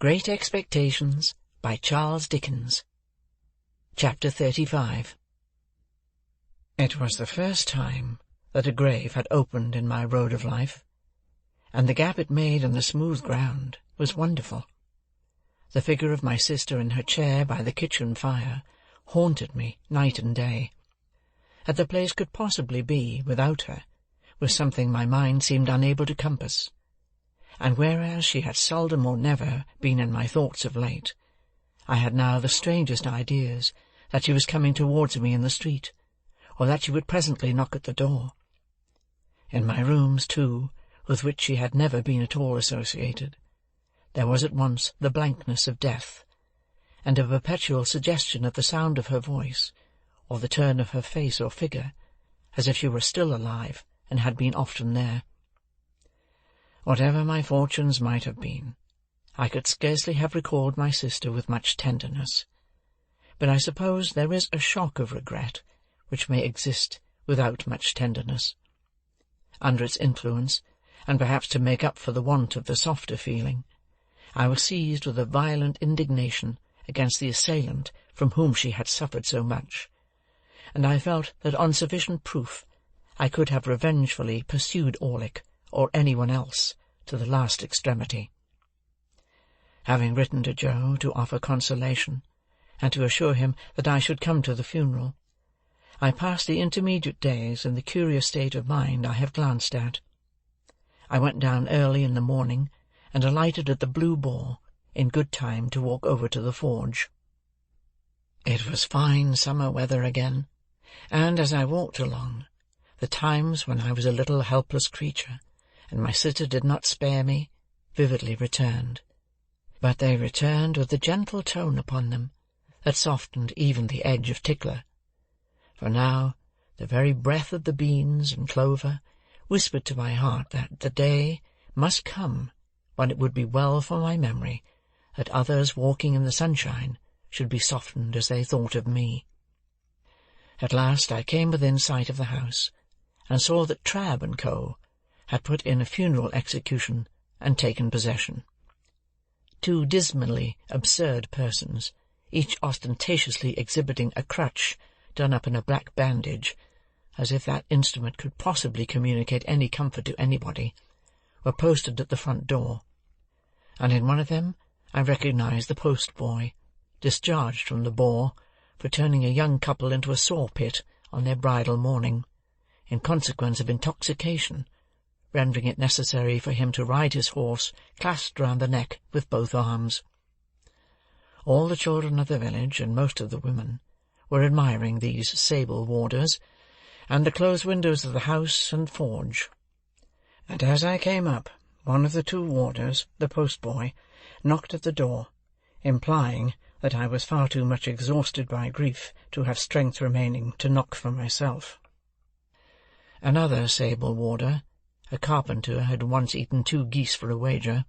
Great Expectations by Charles Dickens. Chapter 35. It was the first time that a grave had opened in my road of life, and the gap it made in the smooth ground was wonderful. The figure of my sister in her chair by the kitchen fire haunted me night and day. That the place could possibly be without her was something my mind seemed unable to compass. And whereas she had seldom or never been in my thoughts of late, I had now the strangest ideas that she was coming towards me in the street, or that she would presently knock at the door. In my rooms, too, with which she had never been at all associated, there was at once the blankness of death, and a perpetual suggestion of the sound of her voice, or the turn of her face or figure, as if she were still alive and had been often there. Whatever my fortunes might have been, I could scarcely have recalled my sister with much tenderness, but I suppose there is a shock of regret which may exist without much tenderness. Under its influence, and perhaps to make up for the want of the softer feeling, I was seized with a violent indignation against the assailant from whom she had suffered so much, and I felt that on sufficient proof I could have revengefully pursued Orlick, or anyone else, to the last extremity. Having written to Joe to offer consolation, and to assure him that I should come to the funeral, I passed the intermediate days in the curious state of mind I have glanced at. I went down early in the morning, and alighted at the Blue Boar, in good time to walk over to the forge. It was fine summer weather again, and as I walked along, the times when I was a little helpless creature, and my sister did not spare me, vividly returned. But they returned with a gentle tone upon them that softened even the edge of Tickler. For now the very breath of the beans and clover whispered to my heart that the day must come when it would be well for my memory that others walking in the sunshine should be softened as they thought of me. At last I came within sight of the house, and saw that Trabb and Co. had put in a funeral execution and taken possession. Two dismally absurd persons, each ostentatiously exhibiting a crutch done up in a black bandage, as if that instrument could possibly communicate any comfort to anybody, were posted at the front door, and in one of them I recognized the post-boy, discharged from the Boar for turning a young couple into a saw-pit on their bridal morning, in consequence of intoxication, rendering it necessary for him to ride his horse clasped round the neck with both arms. All the children of the village, and most of the women, were admiring these sable warders, and the closed windows of the house and forge. And as I came up, one of the two warders, the post-boy, knocked at the door, implying that I was far too much exhausted by grief to have strength remaining to knock for myself. Another sable warder, a carpenter had once eaten 2 geese for a wager,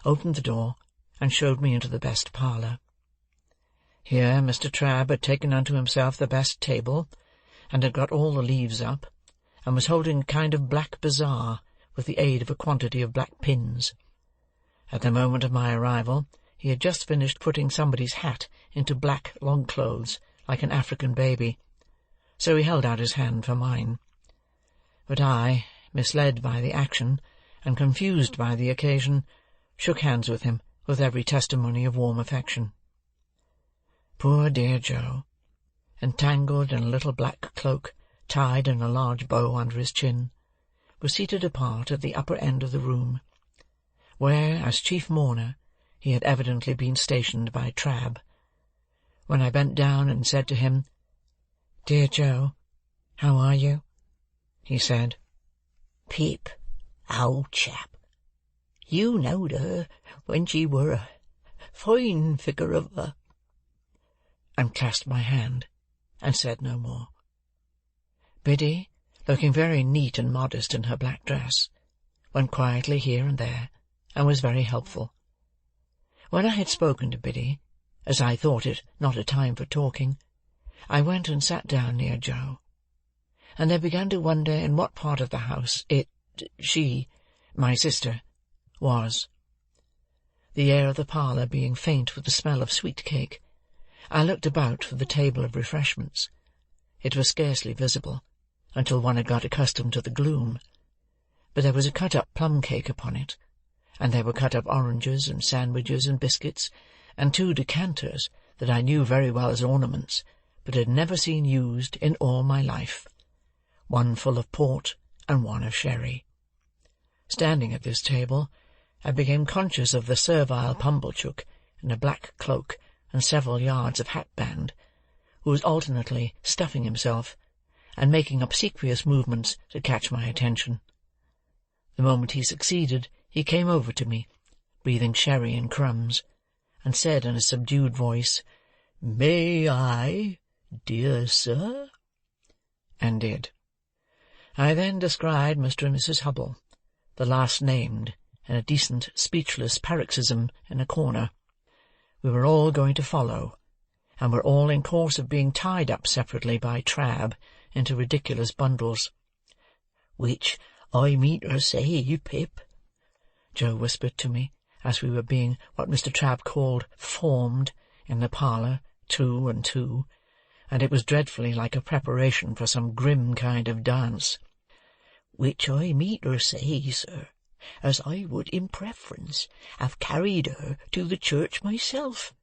opened the door and showed me into the best parlour. Here Mr. Trabb had taken unto himself the best table, and had got all the leaves up, and was holding a kind of black bazaar with the aid of a quantity of black pins. At the moment of my arrival he had just finished putting somebody's hat into black long clothes like an African baby, so he held out his hand for mine. But I, misled by the action, and confused by the occasion, shook hands with him with every testimony of warm affection. Poor dear Joe, entangled in a little black cloak tied in a large bow under his chin, was seated apart at the upper end of the room, where, as chief mourner, he had evidently been stationed by Trabb. When I bent down and said to him, "Dear Joe, how are you?" he said, "Pip, old chap, you knowed her when she were a fine figure of her," and clasped my hand, and said no more. Biddy, looking very neat and modest in her black dress, went quietly here and there, and was very helpful. When I had spoken to Biddy, as I thought it not a time for talking, I went and sat down near Joe, and I began to wonder in what part of the house she, my sister, was. The air of the parlour being faint with the smell of sweet cake, I looked about for the table of refreshments. It was scarcely visible, until one had got accustomed to the gloom, but there was a cut-up plum-cake upon it, and there were cut-up oranges and sandwiches and biscuits, and 2 decanters that I knew very well as ornaments, but had never seen used in all my life, one full of port and one of sherry. Standing at this table, I became conscious of the servile Pumblechook in a black cloak and several yards of hatband, who was alternately stuffing himself and making obsequious movements to catch my attention. The moment he succeeded, he came over to me, breathing sherry and crumbs, and said in a subdued voice, "May I, dear sir?" and did. I then descried Mr. and Mrs. Hubble, the last named, in a decent speechless paroxysm in a corner. We were all going to follow, and were all in course of being tied up separately by Trabb into ridiculous bundles. "Which I mean to say, Pip," Joe whispered to me, as we were being what Mr. Trabb called formed in the parlour, 2 and 2, and it was dreadfully like a preparation for some grim kind of dance. "Which I mean to say, sir, as I would in preference have carried her to the church myself,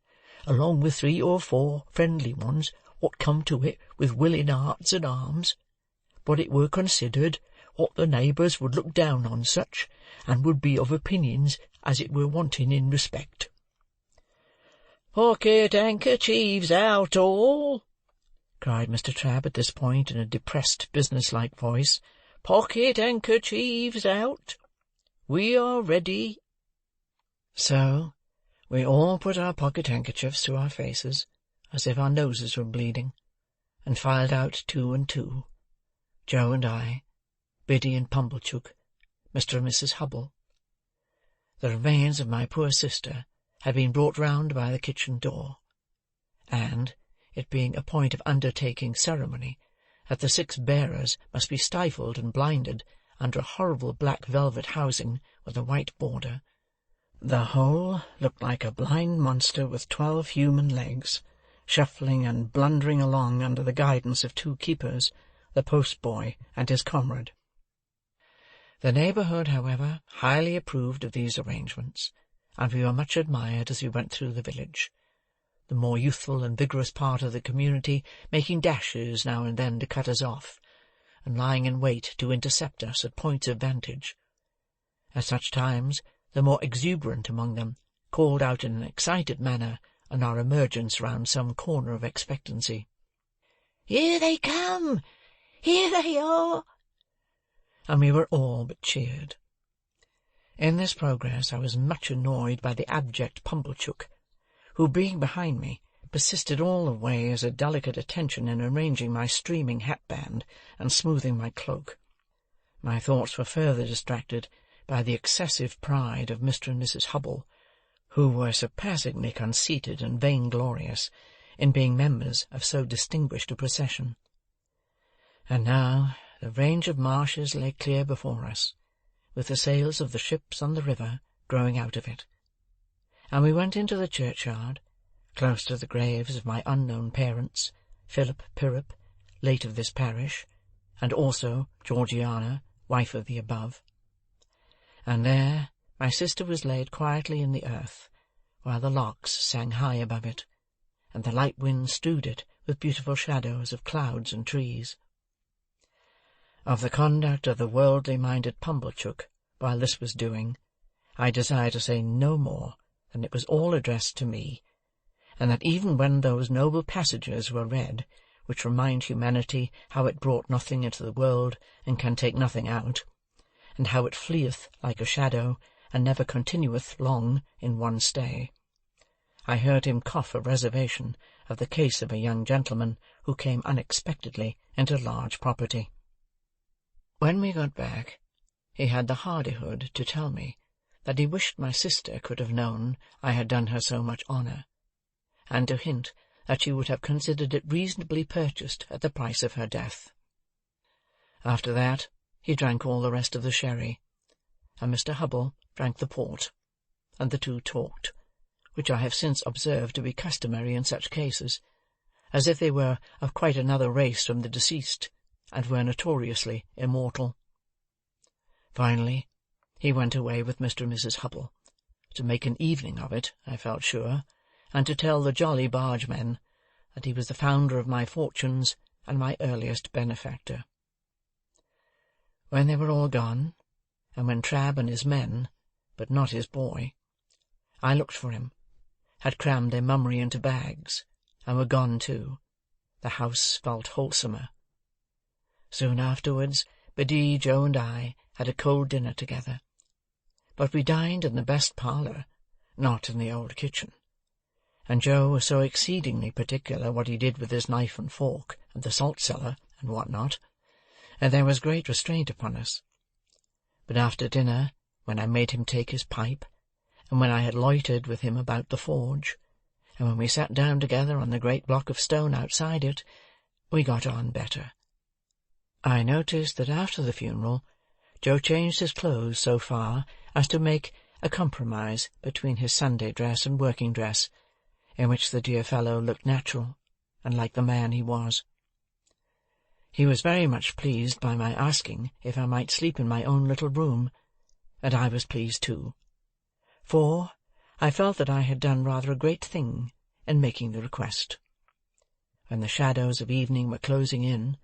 along with 3 or 4 friendly ones what come to it with willing hearts and arms, but it were considered what the neighbours would look down on such, and would be of opinions as it were wanting in respect." "Pocket handkerchiefs out, all!" cried Mr. Trabb at this point in a depressed business-like voice. "Pocket handkerchiefs out! We are ready." So we all put our pocket-handkerchiefs to our faces, as if our noses were bleeding, and filed out 2 and 2, Joe and I, Biddy and Pumblechook, Mr. and Mrs. Hubble. The remains of my poor sister had been brought round by the kitchen door, and, it being a point of undertaking ceremony that the 6 bearers must be stifled and blinded under a horrible black velvet housing with a white border, the whole looked like a blind monster with 12 human legs, shuffling and blundering along under the guidance of 2 keepers, the post-boy and his comrade. The neighbourhood, however, highly approved of these arrangements, and we were much admired as we went through the village, the more youthful and vigorous part of the community making dashes now and then to cut us off, and lying in wait to intercept us at points of vantage. At such times the more exuberant among them called out in an excited manner on our emergence round some corner of expectancy, "Here they come! Here they are!" and we were all but cheered. In this progress I was much annoyed by the abject Pumblechook, who, being behind me, persisted all the way as a delicate attention in arranging my streaming hatband and smoothing my cloak. My thoughts were further distracted by the excessive pride of Mr. and Mrs. Hubble, who were surpassingly conceited and vainglorious in being members of so distinguished a procession. And now the range of marshes lay clear before us, with the sails of the ships on the river growing out of it, and we went into the churchyard, close to the graves of my unknown parents, Philip Pirrip, late of this parish, and also Georgiana, wife of the above. And there my sister was laid quietly in the earth, while the larks sang high above it, and the light wind strewed it with beautiful shadows of clouds and trees. Of the conduct of the worldly-minded Pumblechook while this was doing, I desire to say no more than it was all addressed to me, and that even when those noble passages were read, which remind humanity how it brought nothing into the world and can take nothing out, and how it fleeth like a shadow and never continueth long in one stay, I heard him cough a reservation of the case of a young gentleman who came unexpectedly into large property. When we got back, he had the hardihood to tell me that he wished my sister could have known I had done her so much honour, and to hint that she would have considered it reasonably purchased at the price of her death. After that he drank all the rest of the sherry, and Mr. Hubble drank the port, and the two talked, which I have since observed to be customary in such cases, as if they were of quite another race from the deceased, and were notoriously immortal. Finally, he went away with Mr. and Mrs. Hubble, to make an evening of it, I felt sure, and to tell the Jolly Bargemen that he was the founder of my fortunes and my earliest benefactor. When they were all gone, and when Trabb and his men, but not his boy, I looked for him, had crammed their mummery into bags, and were gone too, the house felt wholesomer. Soon afterwards, Biddy, Joe, and I had a cold dinner together, but we dined in the best parlour, not in the old kitchen, and Joe was so exceedingly particular what he did with his knife and fork, and the salt-cellar, and what not, and there was great restraint upon us. But after dinner, when I made him take his pipe, and when I had loitered with him about the forge, and when we sat down together on the great block of stone outside it, we got on better. I noticed that after the funeral, Joe changed his clothes so far as to make a compromise between his Sunday dress and working dress, in which the dear fellow looked natural, and like the man he was. He was very much pleased by my asking if I might sleep in my own little room, and I was pleased too, for I felt that I had done rather a great thing in making the request. When the shadows of evening were closing in,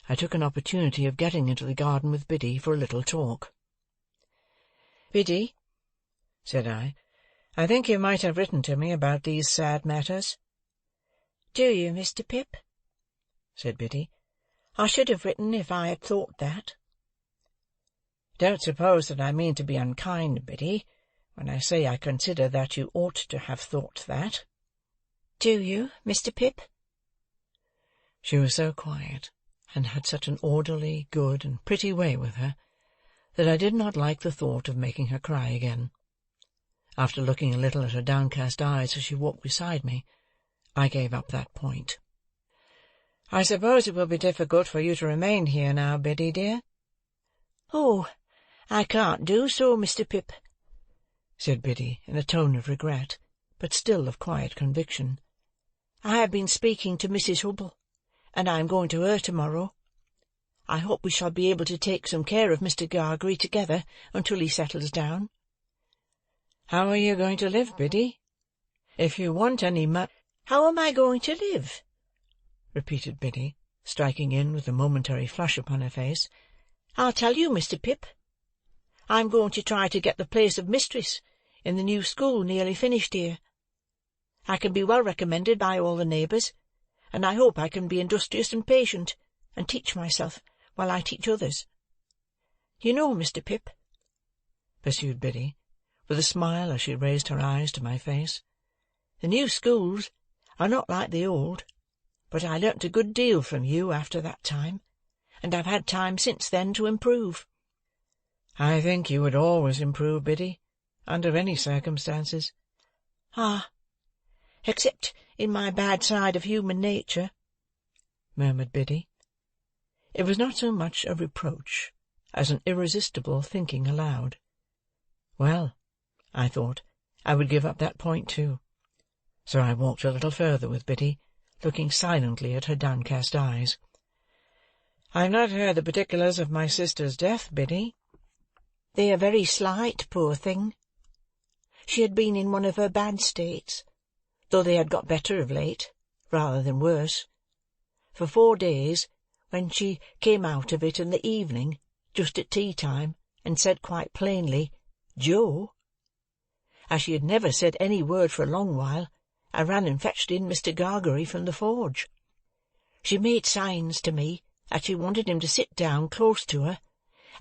I took an opportunity of getting into the garden with Biddy for a little talk. "Biddy," said I think you might have written to me about these sad matters." "Do you, Mr. Pip?" said Biddy. "I should have written if I had thought that." "Don't suppose that I mean to be unkind, Biddy, when I say I consider that you ought to have thought that." "Do you, Mr. Pip?" She was so quiet, and had such an orderly, good, and pretty way with her, that I did not like the thought of making her cry again. After looking a little at her downcast eyes as she walked beside me, I gave up that point. "I suppose it will be difficult for you to remain here now, Biddy, dear?" "Oh, I can't do so, Mr. Pip," said Biddy, in a tone of regret, but still of quiet conviction. "I have been speaking to Mrs. Hubble, and I am going to her to-morrow. I hope we shall be able to take some care of Mr. Gargery together until he settles down." "How are you going to live, Biddy? If you want any "How am I going to live?" repeated Biddy, striking in with a momentary flush upon her face. "I'll tell you, Mr. Pip. I'm going to try to get the place of mistress in the new school nearly finished here. I can be well recommended by all the neighbours, and I hope I can be industrious and patient, and teach myself while I teach others. You know, Mr. Pip," pursued Biddy, with a smile as she raised her eyes to my face, "the new schools are not like the old, but I learnt a good deal from you after that time, and I've had time since then to improve." "I think you would always improve, Biddy, under any circumstances." "Ah, except in my bad side of human nature," murmured Biddy. It was not so much a reproach as an irresistible thinking aloud. Well, I thought, I would give up that point too. So I walked a little further with Biddy, looking silently at her downcast eyes. "I have not heard the particulars of my sister's death, Biddy." "They are very slight, poor thing. She had been in one of her bad states, though they had got better of late, rather than worse. For 4 days, when she came out of it in the evening, just at tea-time, and said quite plainly, 'Joe,' as she had never said any word for a long while, I ran and fetched in Mr. Gargery from the forge. She made signs to me that she wanted him to sit down close to her,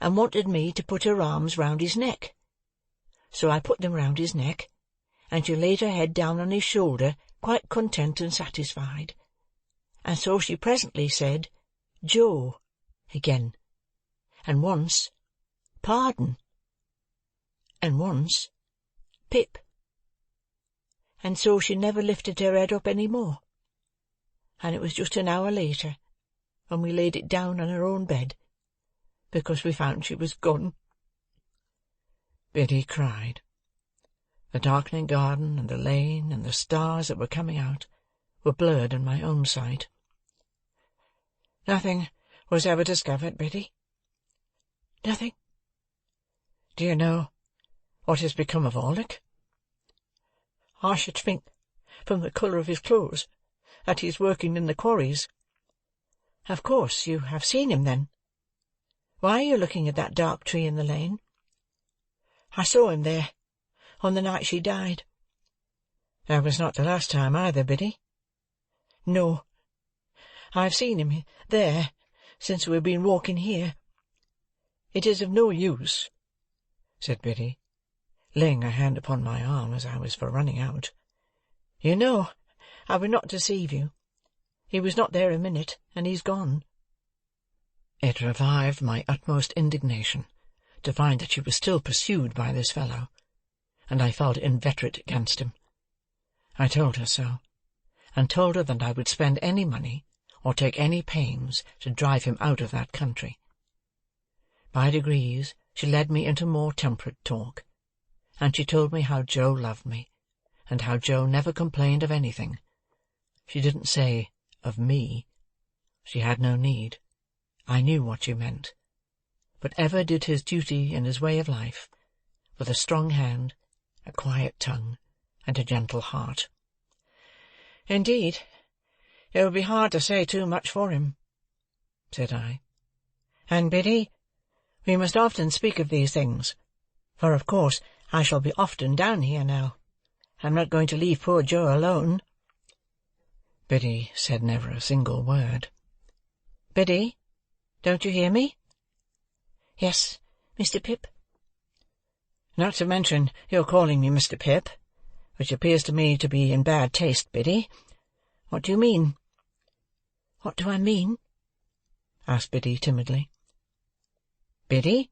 and wanted me to put her arms round his neck. So I put them round his neck, and she laid her head down on his shoulder, quite content and satisfied. And so she presently said, 'Joe,' again, and once, 'Pardon,' and once, 'Pip.' And so she never lifted her head up any more, and it was just an hour later when we laid it down on her own bed, because we found she was gone." Biddy cried. The darkening garden, and the lane, and the stars that were coming out, were blurred in my own sight. "Nothing was ever discovered, Biddy?" "Nothing." "Do you know what has become of Orlick?" "I should think, from the colour of his clothes, that he is working in the quarries." "Of course you have seen him, then? Why are you looking at that dark tree in the lane?" "I saw him there, on the night she died." "That was not the last time either, Biddy?" "No. I have seen him there since we have been walking here. It is of no use," said Biddy, laying her hand upon my arm as I was for running out. "You know I would not deceive you. He was not there a minute, and he's gone." It revived my utmost indignation to find that she was still pursued by this fellow, and I felt inveterate against him. I told her so, and told her that I would spend any money or take any pains to drive him out of that country. By degrees she led me into more temperate talk, and she told me how Joe loved me, and how Joe never complained of anything. She didn't say, of me. She had no need. I knew what she meant. But ever did his duty in his way of life, with a strong hand, a quiet tongue, and a gentle heart. "Indeed, it would be hard to say too much for him," said I. "And, Biddy, we must often speak of these things, for of course I shall be often down here now. I'm not going to leave poor Joe alone." Biddy said never a single word. "Biddy, don't you hear me?" "Yes, Mr. Pip." "Not to mention your calling me Mr. Pip, which appears to me to be in bad taste, Biddy. What do you mean?" "What do I mean?" asked Biddy timidly. "Biddy,"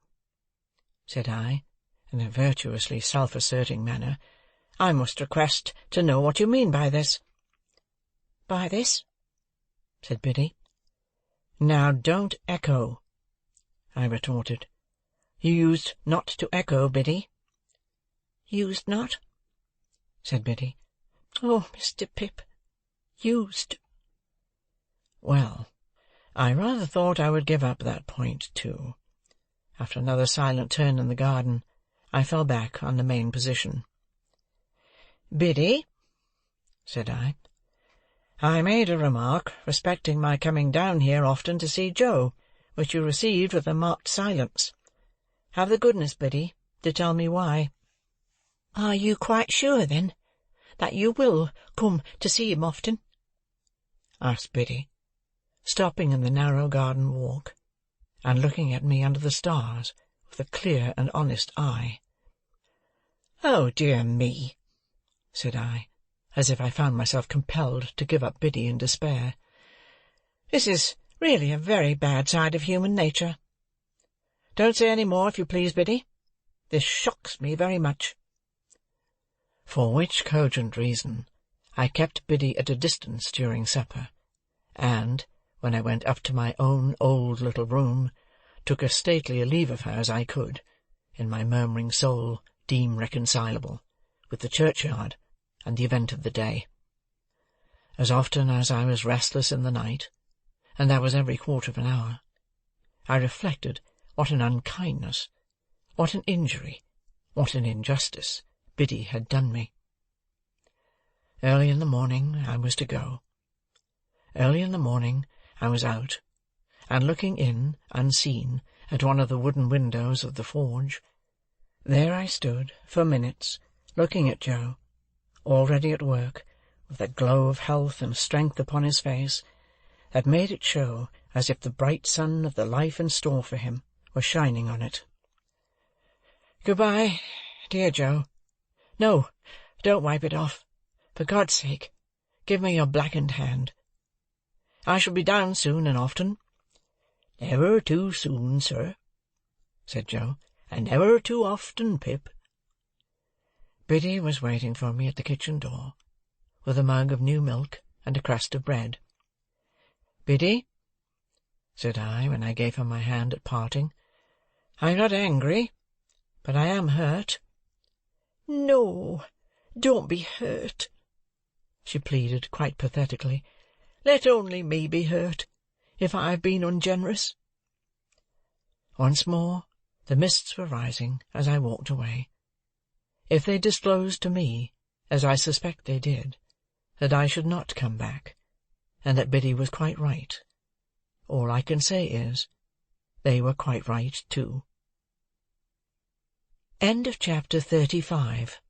said I, in a virtuously self-asserting manner, "I must request to know what you mean by this." "By this?" said Biddy. "Now don't echo," I retorted. "You used not to echo, Biddy." "Used not?" said Biddy. "Oh, Mr. Pip, used." Well, I rather thought I would give up that point too. After another silent turn in the garden, I fell back on the main position. "Biddy," said I made a remark respecting my coming down here often to see Joe, which you received with a marked silence. Have the goodness, Biddy, to tell me why." "Are you quite sure, then, that you will come to see him often?" asked Biddy, stopping in the narrow garden walk, and looking at me under the stars with a clear and honest eye. "Oh, dear me!" said I, as if I found myself compelled to give up Biddy in despair. "This is really a very bad side of human nature. Don't say any more, if you please, Biddy. This shocks me very much." For which cogent reason I kept Biddy at a distance during supper, and, when I went up to my own old little room, took as stately a leave of her as I could, in my murmuring soul deem reconcilable with the churchyard and the event of the day. As often as I was restless in the night, and that was every quarter of an hour, I reflected what an unkindness, what an injury, what an injustice Biddy had done me. Early in the morning I was to go. Early in the morning I was out, and looking in, unseen, at one of the wooden windows of the forge. There I stood, for minutes, looking at Joe, already at work, with a glow of health and strength upon his face, that made it show as if the bright sun of the life in store for him were shining on it. "Good-bye, dear Joe. No, don't wipe it off. For God's sake, give me your blackened hand. I shall be down soon and often." "Never too soon, sir," said Joe, "and never too often, Pip." Biddy was waiting for me at the kitchen door, with a mug of new milk and a crust of bread. "Biddy," said I, when I gave her my hand at parting, "I am not angry, but I am hurt." "No, don't be hurt," she pleaded, quite pathetically. "Let only me be hurt, if I have been ungenerous." Once more the mists were rising as I walked away. If they disclosed to me, as I suspect they did, that I should not come back, and that Biddy was quite right, all I can say is, they were quite right too. Chapter 35